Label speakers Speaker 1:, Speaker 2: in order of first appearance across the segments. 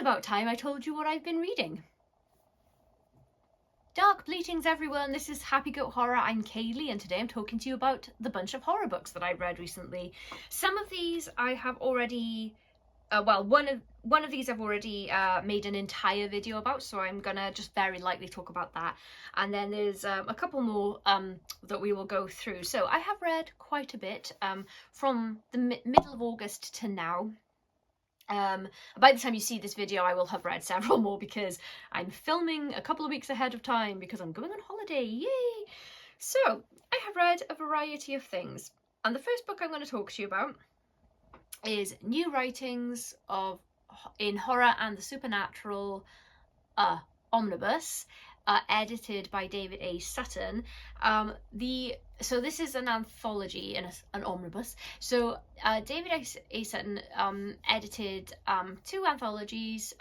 Speaker 1: about time I told you what I've been reading. Dark bleatings everyone, this is Happy Goat Horror. I'm Kaylee and today I'm talking to you about the bunch of horror books that I've read recently. Some of these I have already, one of these I've already made an entire video about, so I'm gonna just very lightly talk about that. And then there's a couple more that we will go through. So I have read quite a bit from the middle of August to now. By the time you see this video I will have read several more because I'm filming a couple of weeks ahead of time because I'm going on holiday, yay! So I have read a variety of things, and the first book I'm going to talk to you about is New Writings in Horror and the Supernatural Omnibus, edited by David A. Sutton. So this is an anthology and an omnibus. So David A. Sutton edited two anthologies,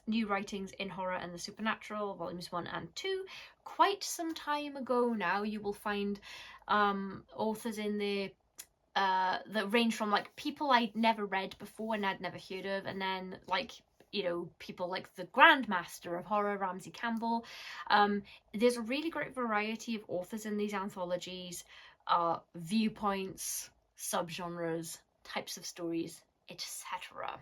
Speaker 1: New Writings in Horror and the Supernatural, volumes 1 and 2, quite some time ago now. You will find authors in there that range from like people I'd never read before and I'd never heard of, and then like, you know, people like the Grandmaster of Horror, Ramsey Campbell. There's a really great variety of authors in these anthologies, viewpoints, subgenres, types of stories, etc.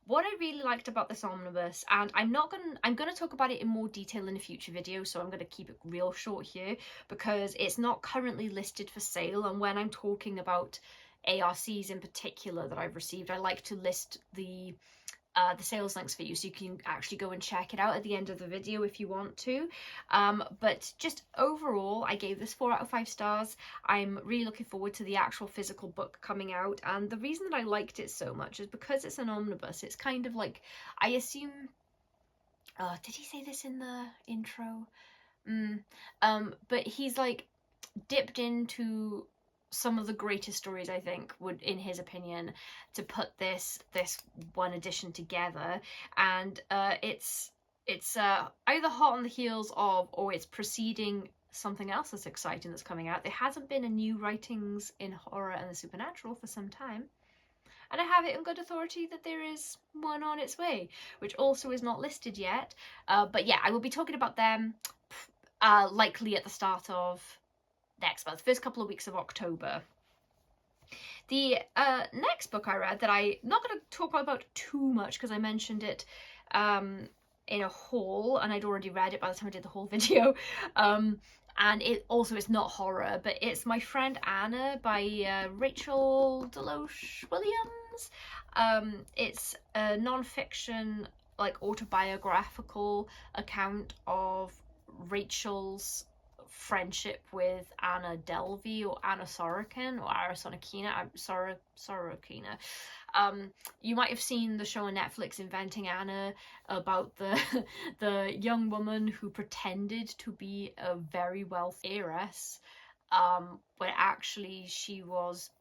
Speaker 1: What I really liked about this omnibus, and I'm gonna talk about it in more detail in a future video, so I'm gonna keep it real short here because it's not currently listed for sale, and when I'm talking about ARCs in particular that I've received, I like to list the sales links for you so you can actually go and check it out at the end of the video if you want to. But just overall, I gave this 4 out of 5 stars. I'm really looking forward to the actual physical book coming out, and the reason that I liked it so much is because it's an omnibus. It's kind of like, I assume, did he say this in the intro? But he's like dipped into some of the greatest stories, I think, would, in his opinion, to put this one edition together. And it's either hot on the heels of, or it's preceding something else that's exciting that's coming out. There hasn't been a New Writings in Horror and the Supernatural for some time, and I have it on good authority that there is one on its way, which also is not listed yet. But yeah, I will be talking about them likely at the start of next month, first couple of weeks of October. The next book I read that I'm not going to talk about too much because I mentioned it in a haul and I'd already read it by the time I did the whole video. And it also is not horror, but it's My Friend Anna by Rachel DeLoache Williams. It's a non-fiction, like autobiographical account of Rachel's friendship with Anna Delvey, or Anna Sorokin, or Ara Sorokina. You might have seen the show on Netflix Inventing Anna, about the young woman who pretended to be a very wealthy heiress, but actually she was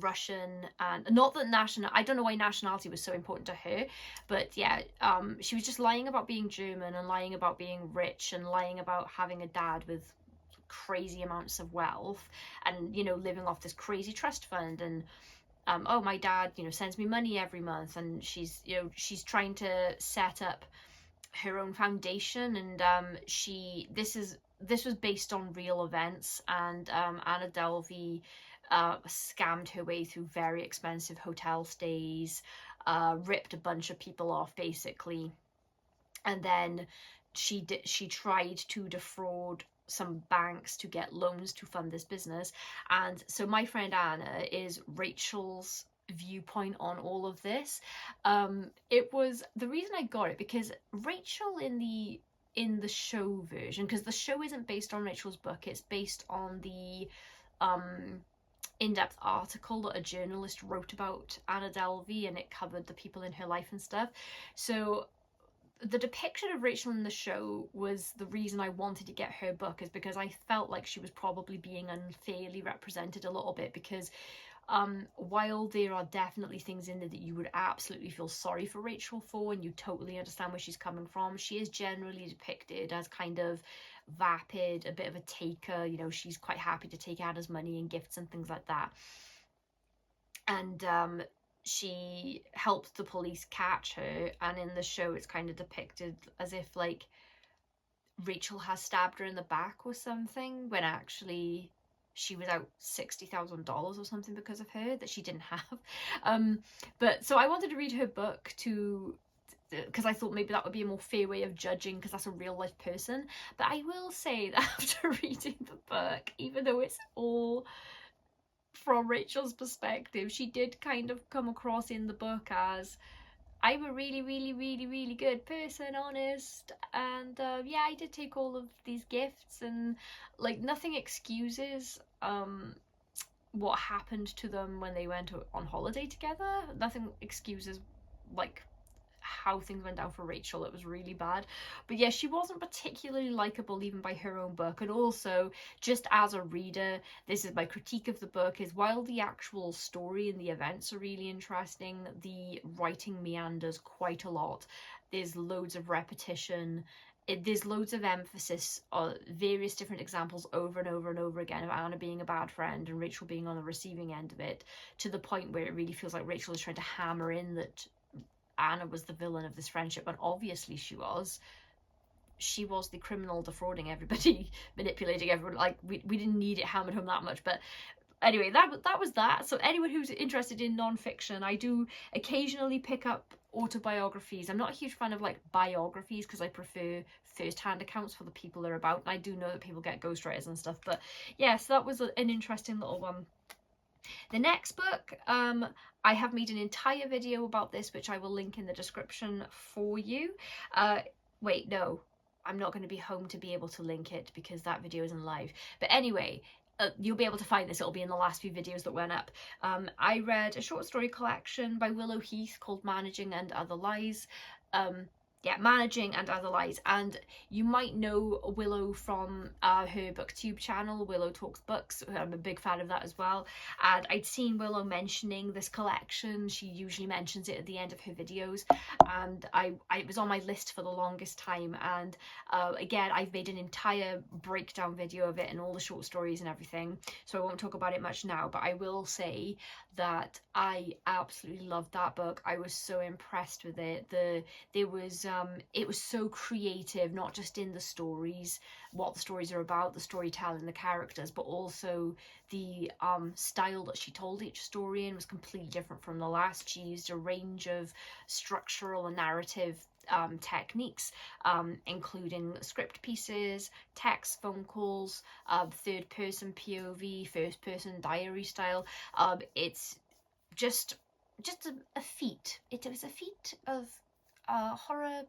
Speaker 1: Russian, and not that I don't know why nationality was so important to her, but yeah, she was just lying about being German and lying about being rich and lying about having a dad with crazy amounts of wealth and, you know, living off this crazy trust fund. And oh, my dad, you know, sends me money every month, and she's trying to set up her own foundation, and this was based on real events, and Anna Delvey scammed her way through very expensive hotel stays, ripped a bunch of people off basically, and then she tried to defraud some banks to get loans to fund this business. And so My Friend Anna is Rachel's viewpoint on all of this. It was the reason I got it because Rachel in the show version, because the show isn't based on Rachel's book, it's based on the in-depth article that a journalist wrote about Anna Delvey, and it covered the people in her life and stuff. So the depiction of Rachel in the show was the reason I wanted to get her book, is because I felt like she was probably being unfairly represented a little bit, because while there are definitely things in there that you would absolutely feel sorry for Rachel for, and you totally understand where she's coming from, she is generally depicted as kind of vapid, a bit of a taker. You know, she's quite happy to take Anna's money and gifts and things like that. And she helped the police catch her, and in the show it's kind of depicted as if like Rachel has stabbed her in the back or something, when actually she was out $60,000 or something because of her that she didn't have. But so I wanted to read her book to, because I thought maybe that would be a more fair way of judging, because that's a real life person. But I will say that after reading the book, even though it's all from Rachel's perspective, she did kind of come across in the book as, I'm a really, really, really, really good person, honest. And yeah, I did take all of these gifts, and like nothing excuses what happened to them when they went on holiday together. Nothing excuses like how things went down for Rachel. It was really bad. But yeah, she wasn't particularly likable even by her own book. And also, just as a reader, this is my critique of the book, is while the actual story and the events are really interesting, the writing meanders quite a lot. There's loads of repetition. There's loads of emphasis on various different examples over and over and over again of Anna being a bad friend and Rachel being on the receiving end of it, to the point where it really feels like Rachel is trying to hammer in that Anna was the villain of this friendship, and obviously she was. She was the criminal, defrauding everybody, manipulating everyone. Like, we didn't need it hammered home that much. But anyway, that was that. So anyone who's interested in non-fiction, I do occasionally pick up autobiographies. I'm not a huge fan of like biographies, because I prefer first-hand accounts for the people they're about. And I do know that people get ghostwriters and stuff. But yeah, so that was an interesting little one. The next book, I have made an entire video about this, which I will link in the description for you. Wait, no, I'm not going to be home to be able to link it because that video isn't live. But anyway, you'll be able to find this. It'll be in the last few videos that went up. I read a short story collection by Willow Heath called Managing and Other Lies. Yeah, Managing and Other Lies. And you might know Willow from her booktube channel, Willow Talks Books. I'm a big fan of that as well. And I'd seen Willow mentioning this collection. She usually mentions it at the end of her videos, and it was on my list for the longest time. And again, I've made an entire breakdown video of it and all the short stories and everything, so I won't talk about it much now. But I will say that I absolutely loved that book. I was so impressed with it. It was so creative, not just in the stories, what the stories are about, the storytelling, the characters, but also the style that she told each story in was completely different from the last. She used a range of structural and narrative techniques, including script pieces, text, phone calls, third person POV, first person diary style. It's just a feat. It was a feat of horror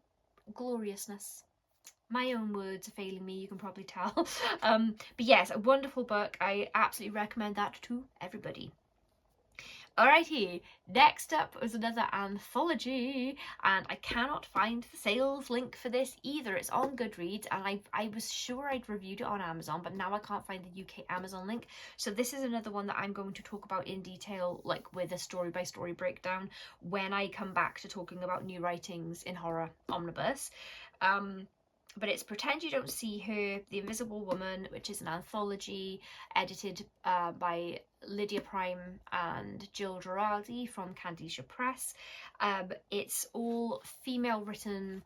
Speaker 1: gloriousness. My own words are failing me, you can probably tell. But yes, a wonderful book. I absolutely recommend that to everybody. Alrighty, next up was another anthology, and I cannot find the sales link for this either. It's on Goodreads, and I was sure I'd reviewed it on Amazon, but now I can't find the UK Amazon link. So this is another one that I'm going to talk about in detail, like with a story-by-story breakdown, when I come back to talking about new writings in horror omnibus. But it's Pretend You Don't See Her, The Invisible Woman, which is an anthology edited by Lydia Prime and Jill Girardi from Candicia Press. It's all female written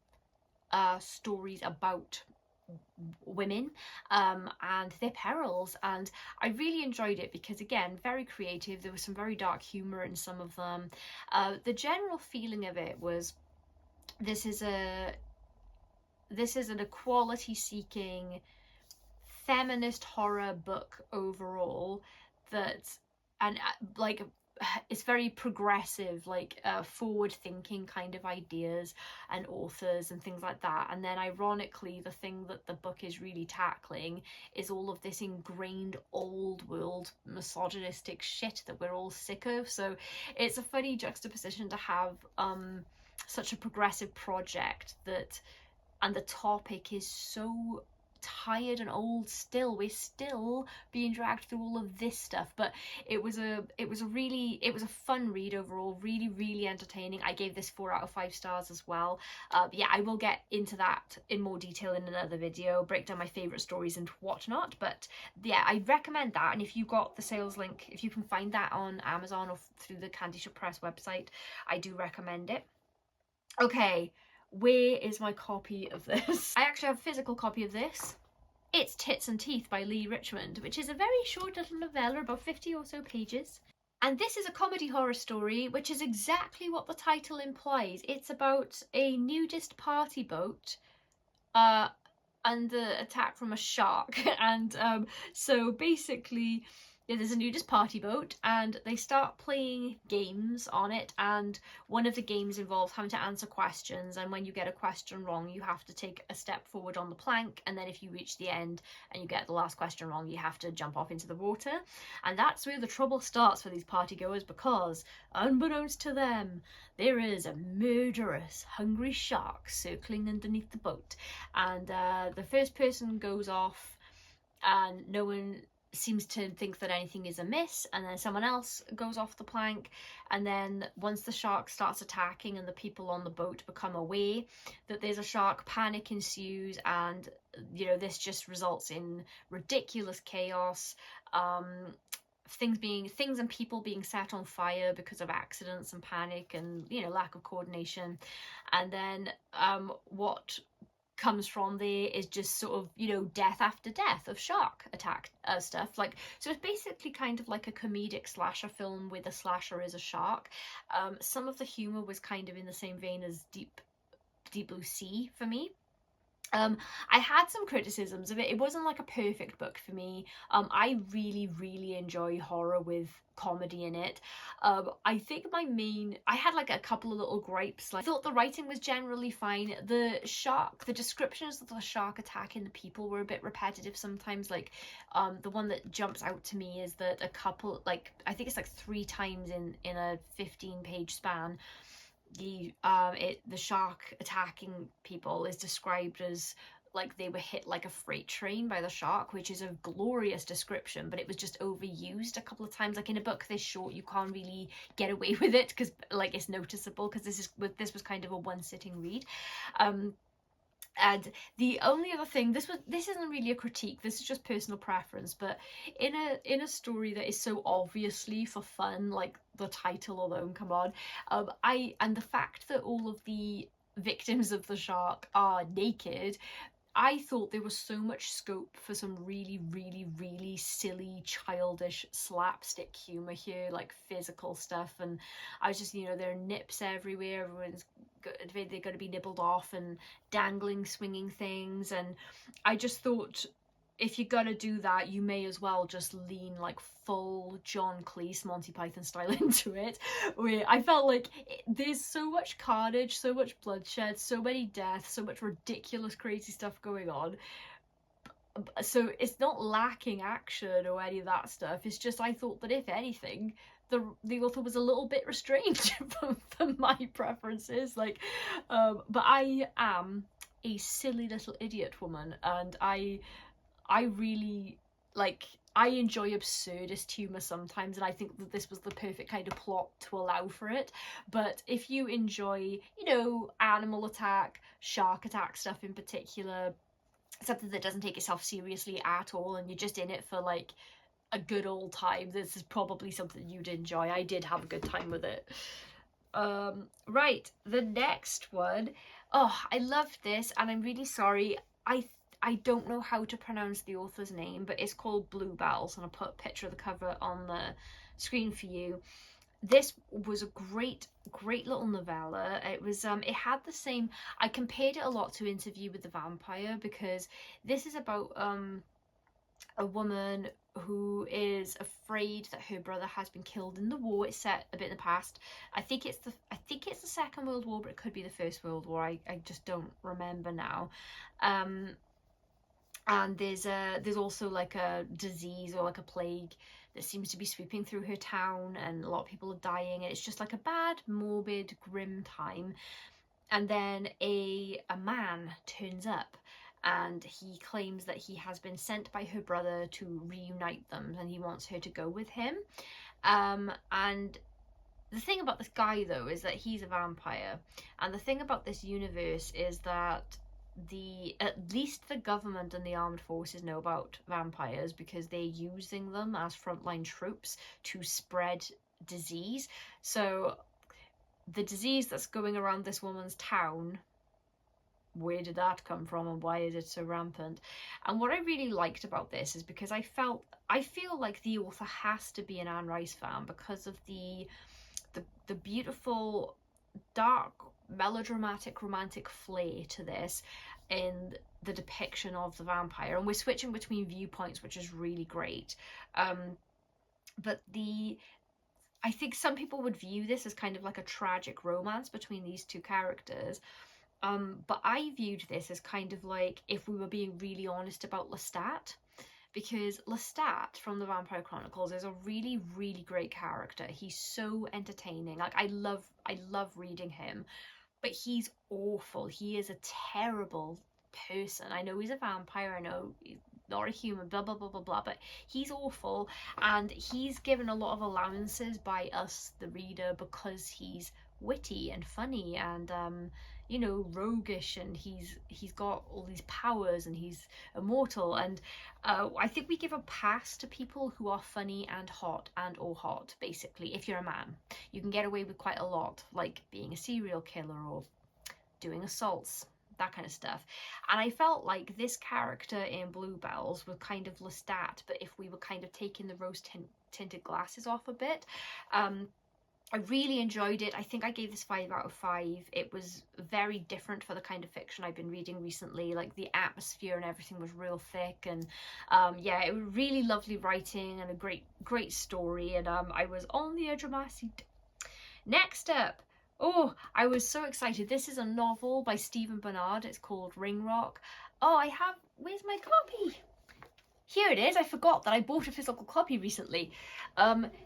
Speaker 1: stories about women and their perils, and I really enjoyed it because, again, very creative. There was some very dark humour in some of them. The general feeling of it was, this is an equality-seeking feminist horror book overall, and like it's very progressive, like forward-thinking kind of ideas and authors and things like that. And then ironically, the thing that the book is really tackling is all of this ingrained old world misogynistic shit that we're all sick of. So it's a funny juxtaposition to have such a progressive project and the topic is so tired and old still. We're still being dragged through all of this stuff, but it was a fun read overall, really entertaining. I gave this 4 out of 5 stars as well. Yeah, I will get into that in more detail in another video, break down my favorite stories and whatnot, but yeah, I recommend that. And if you got the sales link, if you can find that on Amazon or through the Candy Shop Press website, I do recommend it. Okay, where is my copy of this? I actually have a physical copy of this. It's Tits and Teeth by Richmond, which is a very short little novella, about 50 or so pages. And this is a comedy horror story, which is exactly what the title implies. It's about a nudist party boat under attack from a shark. And so basically, yeah, there's a nudist party boat and they start playing games on it, and one of the games involves having to answer questions, and when you get a question wrong you have to take a step forward on the plank, and then if you reach the end and you get the last question wrong you have to jump off into the water. And that's where the trouble starts for these partygoers, because unbeknownst to them there is a murderous hungry shark circling underneath the boat, and the first person goes off and no one seems to think that anything is amiss, and then someone else goes off the plank, and then once the shark starts attacking and the people on the boat become aware that there's a shark, panic ensues, and you know, this just results in ridiculous chaos, things and people being set on fire because of accidents and panic and, you know, lack of coordination. And then what comes from there is just sort of, you know, death after death of shark attack stuff. Like, so it's basically kind of like a comedic slasher film where the slasher is a shark. Some of the humor was kind of in the same vein as Deep Blue Sea for me. I had some criticisms of it. It wasn't like a perfect book for me. I really enjoy horror with comedy in it. I think I had like a couple of little gripes. Like, I thought the writing was generally fine. The descriptions of the shark attacking the people were a bit repetitive sometimes. Like, the one that jumps out to me is that a couple, like, I think it's like 3 times in a 15-page span, the shark attacking people is described as like they were hit like a freight train by the shark, which is a glorious description, but it was just overused a couple of times. Like, in a book this short you can't really get away with it because, like, it's noticeable, because this was kind of a one-sitting read. And the only other thing, this isn't really a critique, this is just personal preference, but in a story that is so obviously for fun, like the title alone, come on, and the fact that all of the victims of the shark are naked, I thought there was so much scope for some really silly, childish slapstick humour here, like physical stuff. And I was just, you know, there are nips everywhere, they're going to be nibbled off, and dangling, swinging things. And I just thought, if you're gonna do that, you may as well just lean like full John Cleese Monty Python style into it, where I felt like there's so much carnage, so much bloodshed, so many deaths, so much ridiculous crazy stuff going on. So it's not lacking action or any of that stuff. It's just, I thought that if anything, the author was a little bit restrained for my preferences. Like, but I am a silly little idiot woman, and I really, like, I enjoy absurdist humour sometimes, and I think that this was the perfect kind of plot to allow for it. But if you enjoy, you know, animal attack, shark attack stuff in particular, something that doesn't take itself seriously at all, and you're just in it for like a good old time, this is probably something you'd enjoy. I did have a good time with it. Right, the next one. Oh, I loved this, and I'm really sorry. I don't know how to pronounce the author's name, but it's called Bluebells, and I'll put a picture of the cover on the screen for you. This was a great little novella. It was it had the same, I compared it a lot to Interview with the Vampire, because this is about a woman who is afraid that her brother has been killed in the war. It's set a bit in the past. I think it's the Second World War, but it could be the First World War. I just don't remember now. And there's also like a disease or like a plague that seems to be sweeping through her town, and a lot of people are dying, and it's just like a bad, morbid, grim time. And then a man turns up, and he claims that he has been sent by her brother to reunite them, and he wants her to go with him. And the thing about this guy, though, is that he's a vampire, and the thing about this universe is that at least the government and the armed forces know about vampires because they're using them as frontline troops to spread disease. So the disease that's going around this woman's town, where did that come from and why is it so rampant? And what I really liked about this is because I feel like the author has to be an Anne Rice fan because of the beautiful, dark, melodramatic, romantic flair to this in the depiction of the vampire. And we're switching between viewpoints, which is really great. But I think some people would view this as kind of like a tragic romance between these two characters. But I viewed this as kind of like if we were being really honest about Lestat. Because Lestat from the Vampire Chronicles is a really, really great character. He's so entertaining. Like, I love reading him, but he's awful. He is a terrible person. I know he's a vampire. I know he's not a human, blah, blah, blah, blah, blah, but he's awful. And he's given a lot of allowances by us, the reader, because he's witty and funny and you know, roguish, and he's got all these powers and he's immortal. And I think we give a pass to people who are funny and hot or hot, basically. If you're a man, you can get away with quite a lot, like being a serial killer or doing assaults, that kind of stuff. And I felt like this character in Bluebells was kind of Lestat, but if we were kind of taking the rose tinted glasses off a bit. I really enjoyed it. I think I gave this 5 out of 5. It was very different for the kind of fiction I've been reading recently. Like, the atmosphere and everything was real thick, and yeah, it was really lovely writing and a great story, and I was on the edge of my seat. Next up, oh, I was so excited. This is a novel by Stephen Barnard. It's called Ringrock. Oh, where's my copy? Here it is. I forgot that I bought a physical copy recently.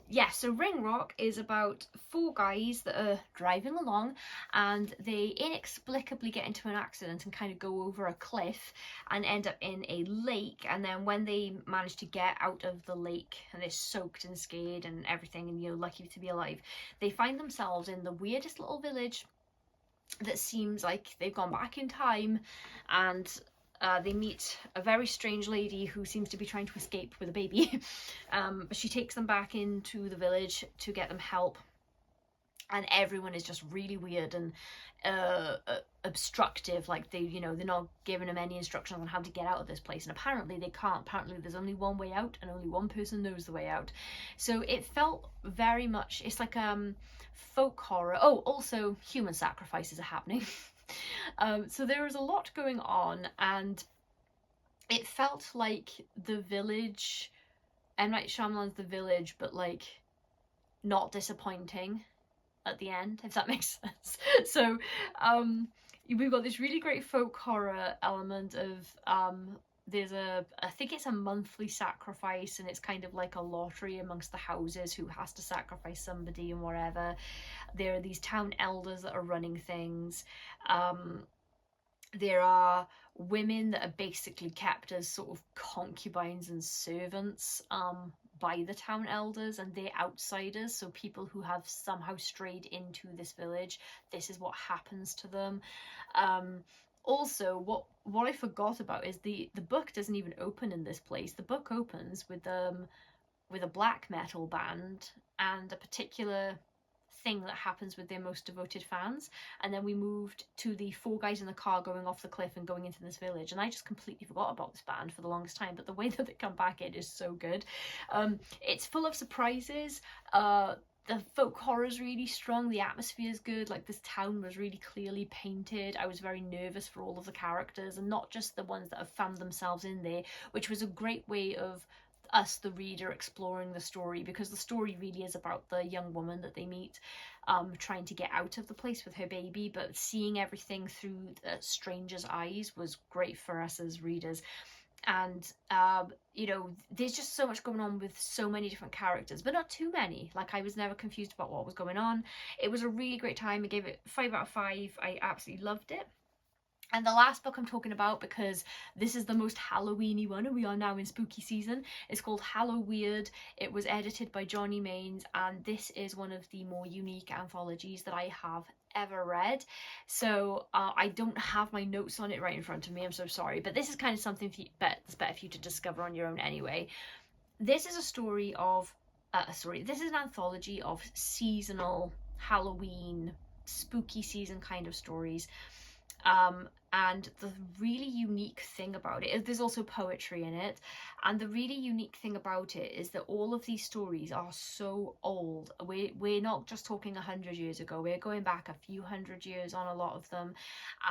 Speaker 1: Yeah, so Ringrock is about 4 guys that are driving along, and they inexplicably get into an accident and kind of go over a cliff and end up in a lake. And then when they manage to get out of the lake, and they're soaked and scared and everything, and, you know, lucky to be alive, they find themselves in the weirdest little village that seems like they've gone back in time, and they meet a very strange lady who seems to be trying to escape with a baby. But she takes them back into the village to get them help. And everyone is just really weird and obstructive. Like, they're not giving them any instructions on how to get out of this place. And apparently they can't. Apparently there's only one way out, and only one person knows the way out. So it felt very much, it's like folk horror. Oh, also human sacrifices are happening. So there was a lot going on, and it felt like The Village, M. Night Shyamalan's The Village, but like not disappointing at the end, if that makes sense. So we've got this really great folk horror element of I think it's a monthly sacrifice, and it's kind of like a lottery amongst the houses who has to sacrifice somebody and whatever. There are these town elders that are running things. There are women that are basically kept as sort of concubines and servants by the town elders, and they're outsiders, so people who have somehow strayed into this village, this is what happens to them. Also, what I forgot about is the book doesn't even open in this place. The book opens with a black metal band and a particular thing that happens with their most devoted fans, and then we moved to the 4 guys in the car going off the cliff and going into this village, and I just completely forgot about this band for the longest time, but the way that they come back in is so good. It's full of surprises. The folk horror is really strong, the atmosphere is good, like this town was really clearly painted. I was very nervous for all of the characters, and not just the ones that have found themselves in there, which was a great way of us, the reader, exploring the story, because the story really is about the young woman that they meet trying to get out of the place with her baby, but seeing everything through a stranger's eyes was great for us as readers. And there's just so much going on with so many different characters, but not too many. Like, I was never confused about what was going on. It was a really great time. I gave it 5 out of 5. I absolutely loved it. And the last book I'm talking about, because this is the most Halloweeny one and we are now in spooky season, is called Halloweird. It was edited by Johnny Mains, and this is one of the more unique anthologies that I have ever read. So I don't have my notes on it right in front of me, I'm so sorry, but this is kind of something for you, that's better for you to discover on your own anyway. This is a story of this is an anthology of seasonal Halloween spooky season kind of stories. And the really unique thing about it is there's also poetry in it, and the really unique thing about it is that all of these stories are so old. We're not just talking 100 years ago, we're going back a few hundred years on a lot of them.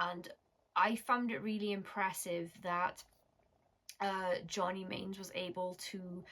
Speaker 1: And I found it really impressive that Johnny Mains was able to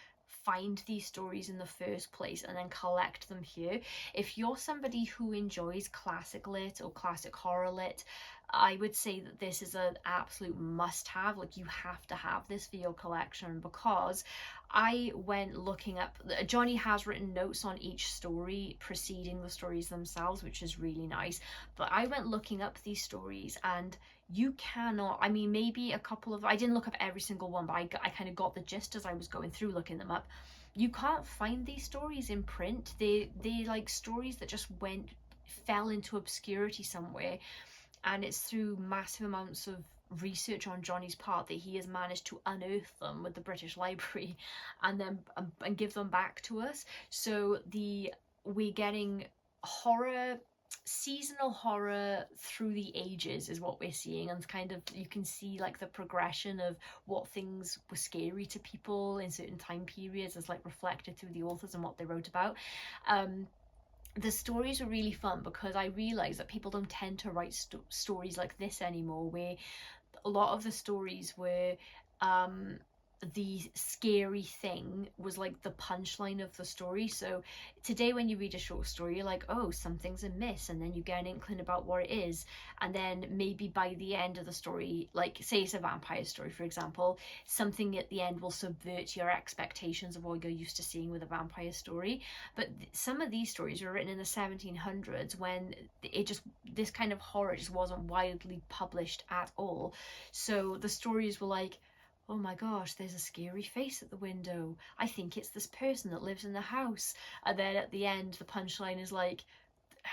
Speaker 1: find these stories in the first place and then collect them here. If you're somebody who enjoys classic lit or classic horror lit, I would say that this is an absolute must-have. Like, you have to have this for your collection, because I went looking up, Johnny has written notes on each story preceding the stories themselves, which is really nice, but I went looking up these stories, and you cannot, I mean, maybe a couple of, I didn't look up every single one, but I kind of got the gist as I was going through looking them up. You can't find these stories in print. They like stories that just fell into obscurity somewhere, and it's through massive amounts of research on Johnny's part that he has managed to unearth them with the British Library and then and give them back to us. So we're getting horror, seasonal horror through the ages is what we're seeing, and kind of you can see like the progression of what things were scary to people in certain time periods as like reflected through the authors and what they wrote about. The stories were really fun because I realised that people don't tend to write stories like this anymore, where a lot of the stories were the scary thing was like the punchline of the story. So today when you read a short story, you're like, oh, something's amiss, and then you get an inkling about what it is, and then maybe by the end of the story, like say it's a vampire story for example, something at the end will subvert your expectations of what you're used to seeing with a vampire story. But some of these stories were written in the 1700s when this kind of horror just wasn't widely published at all. So the stories were like, oh my gosh, there's a scary face at the window, I think it's this person that lives in the house. And then at the end, the punchline is like,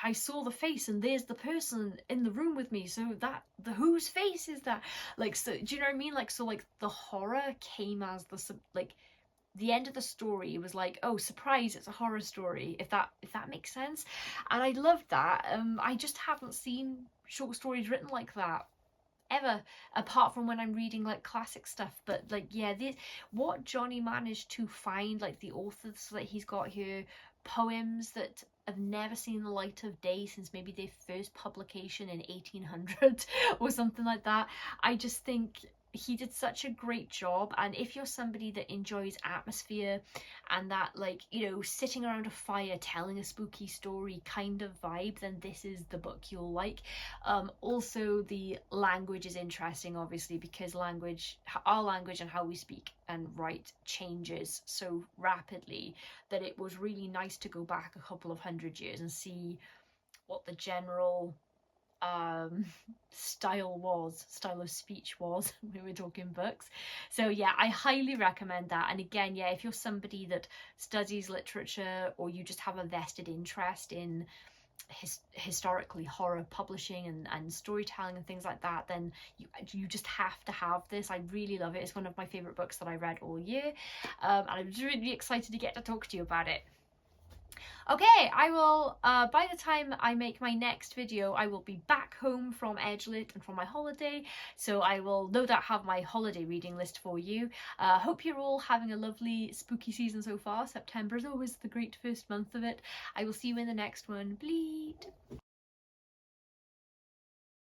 Speaker 1: I saw the face and there's the person in the room with me, so whose face is that? Like, so do you know what I mean? Like, so like the horror came as the end of the story was like, oh, surprise, it's a horror story, if that makes sense. And I loved that. I just haven't seen short stories written like that ever, apart from when I'm reading like classic stuff. But like, yeah, what Johnny managed to find, like the authors that he's got here, poems that have never seen the light of day since maybe their first publication in 1800 or something like that. I just think he did such a great job. And if you're somebody that enjoys atmosphere and that, like, you know, sitting around a fire telling a spooky story kind of vibe, then this is the book you'll like. Also, the language is interesting, obviously, because our language and how we speak and write changes so rapidly that it was really nice to go back a couple of hundred years and see what the general style of speech was when we're talking books. So yeah, I highly recommend that. And again, yeah, if you're somebody that studies literature, or you just have a vested interest in historically horror publishing and storytelling and things like that, then you just have to have this. I really love it. It's one of my favorite books that I read all year, and I'm really excited to get to talk to you about it. Okay, I will, by the time I make my next video, I will be back home from Edgelit and from my holiday, so I will no doubt have my holiday reading list for you. Hope you're all having a lovely spooky season so far. September is always the great first month of it. I will see you in the next one. Bleed!